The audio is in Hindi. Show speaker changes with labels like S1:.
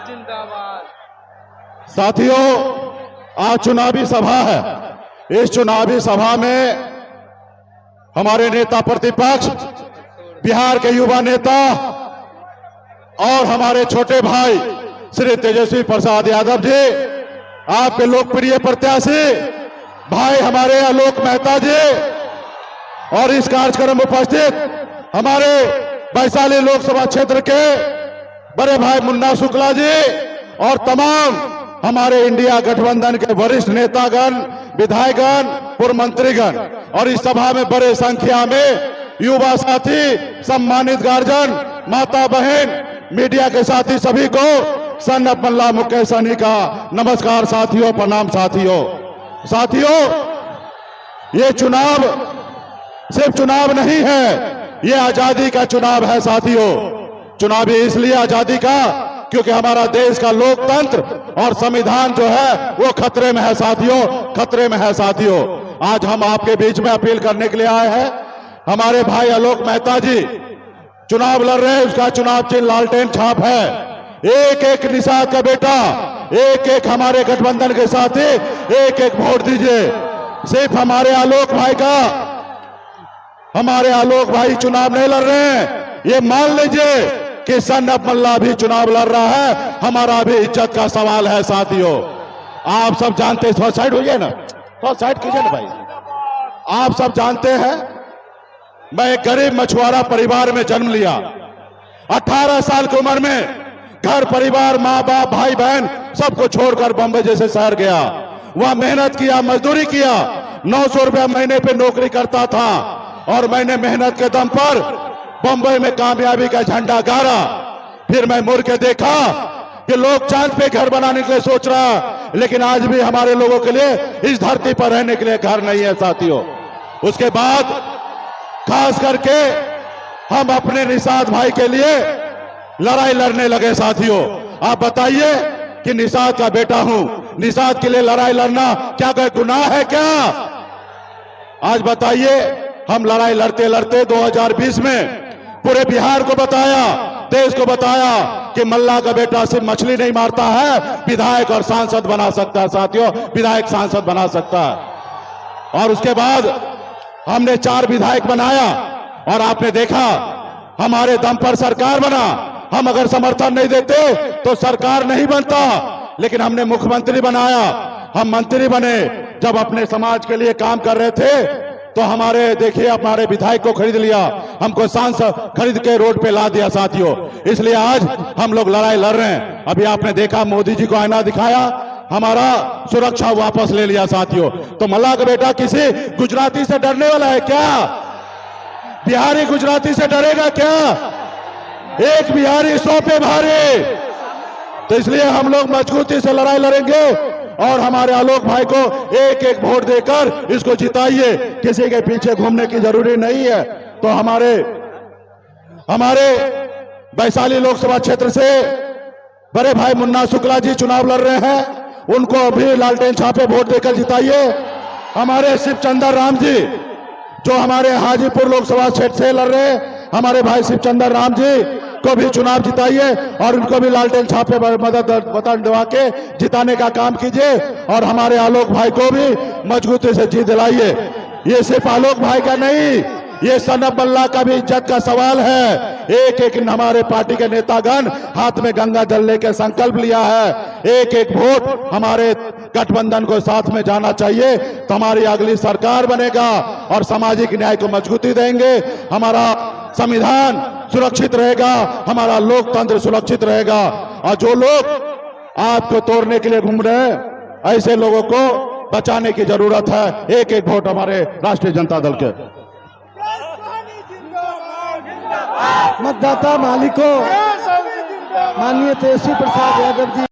S1: जिंदाबाद।
S2: साथियों, आज चुनावी सभा है। इस चुनावी सभा में हमारे नेता प्रतिपक्ष, बिहार के युवा नेता और हमारे छोटे भाई श्री तेजस्वी प्रसाद यादव जी, आपके लोकप्रिय प्रत्याशी भाई हमारे आलोक मेहता जी, और इस कार्यक्रम में उपस्थित हमारे वैशाली लोकसभा क्षेत्र के बड़े भाई मुन्ना शुक्ला जी और तमाम हमारे इंडिया गठबंधन के वरिष्ठ नेतागण, विधायकगण, पूर्व मंत्रीगण, और इस सभा में बड़े संख्या में युवा साथी, सम्मानित गार्जियन, माता बहन, मीडिया के साथी सभी को सन ऑफ मल्ला मुकेश सहनी का नमस्कार साथियों, प्रणाम साथियों, ये चुनाव सिर्फ चुनाव नहीं है, ये आजादी का चुनाव है साथियों। चुनाव इसलिए आजादी का क्योंकि हमारा देश का लोकतंत्र और संविधान जो है वो खतरे में है साथियों, खतरे में है साथियों। आज हम आपके बीच में अपील करने के लिए आए हैं। हमारे भाई आलोक मेहता जी चुनाव लड़ रहे हैं, उसका चुनाव चिन्ह लालटेन छाप है। एक एक निषाद का बेटा, एक एक हमारे गठबंधन के साथी, एक एक वोट दीजिए। सिर्फ हमारे आलोक भाई चुनाव नहीं लड़ रहे हैं, ये मान लीजिए कि सन ऑफ मल्ला भी चुनाव लड़ रहा है। हमारा भी इज्जत का सवाल है साथियों। आप सब जानते हैं, थोड़ा साइड होइए ना, थोड़ा साइड कीजिए ना भाई। आप सब जानते हैं मैं एक गरीब मछुआरा परिवार में जन्म लिया। 18 साल की उम्र में घर परिवार, माँ बाप, भाई बहन सबको छोड़कर बंबई जैसे शहर गया। वहां मेहनत किया, मजदूरी किया, 900 रुपया महीने पे नौकरी करता था और मैंने मेहनत के दम पर बंबई में कामयाबी का झंडा गाड़ा। फिर मैं मुड़ के देखा कि लोग चांद पे घर बनाने के लिए सोच रहा, लेकिन आज भी हमारे लोगों के लिए इस धरती पर रहने के लिए घर नहीं है साथियों। उसके बाद खास करके हम अपने निषाद भाई के लिए लड़ाई लड़ने लगे साथियों। आप बताइए कि निषाद का बेटा हूं, निषाद के लिए लड़ाई लड़ना क्या कोई गुनाह है क्या? आज बताइए, हम लड़ाई लड़ते लड़ते 2020 में पूरे बिहार को बताया, देश को बताया कि मल्ला का बेटा सिर्फ मछली नहीं मारता है, विधायक और सांसद बना सकता है साथियों, विधायक सांसद बना सकता है। और उसके बाद हमने 4 विधायक बनाया और आपने देखा हमारे दम पर सरकार बना। हम अगर समर्थन नहीं देते तो सरकार नहीं बनता, लेकिन हमने मुख्यमंत्री बनाया, हम मंत्री बने। जब अपने समाज के लिए काम कर रहे थे तो हमारे विधायक को खरीद लिया, हमको सांसद खरीद के रोड पे ला दिया साथियों। इसलिए आज हम लोग लड़ाई लड़ रहे हैं। अभी आपने देखा मोदी जी को आईना दिखाया, हमारा सुरक्षा वापस ले लिया साथियों। तो मल्ला का बेटा किसी गुजराती से डरने वाला है क्या? बिहारी गुजराती से डरेगा क्या? एक बिहारी 100 पे भारी। तो इसलिए हम लोग मजबूती से लड़ाई लड़ेंगे और हमारे आलोक भाई को एक एक वोट देकर इसको जिताइए। किसी के पीछे घूमने की जरूरी नहीं है। तो हमारे वैशाली लोकसभा क्षेत्र से बड़े भाई मुन्ना शुक्ला जी चुनाव लड़ रहे हैं, उनको भी लालटेन छापे वोट देकर जिताइए। हमारे शिवचंद्र राम जी जो हमारे हाजीपुर लोकसभा क्षेत्र से लड़ रहे हैं, हमारे भाई शिवचंद्र राम जी को भी चुनाव जिताइए और उनको भी लालटेन छापे बटन दबा के जिताने का काम कीजिए। और हमारे आलोक भाई को भी मजबूती से जीत दिलाइए। ये सिर्फ आलोक भाई का नहीं, ये सन ऑफ मल्ला का भी इज्जत का सवाल है। एक एक हमारे पार्टी के नेतागण हाथ में गंगा जल लेके संकल्प लिया है। एक एक वोट हमारे गठबंधन को साथ में जाना चाहिए, तो हमारी अगली सरकार बनेगा और सामाजिक न्याय को मजबूती देंगे। हमारा संविधान सुरक्षित रहेगा, हमारा लोकतंत्र सुरक्षित रहेगा। और जो लोग आपको तोड़ने के लिए घूम रहे हैं, ऐसे लोगों को बचाने की जरूरत है। एक एक वोट हमारे राष्ट्रीय जनता दल के।
S3: मतदाता मालिकों, माननीय तेजस्वी प्रसाद यादव जी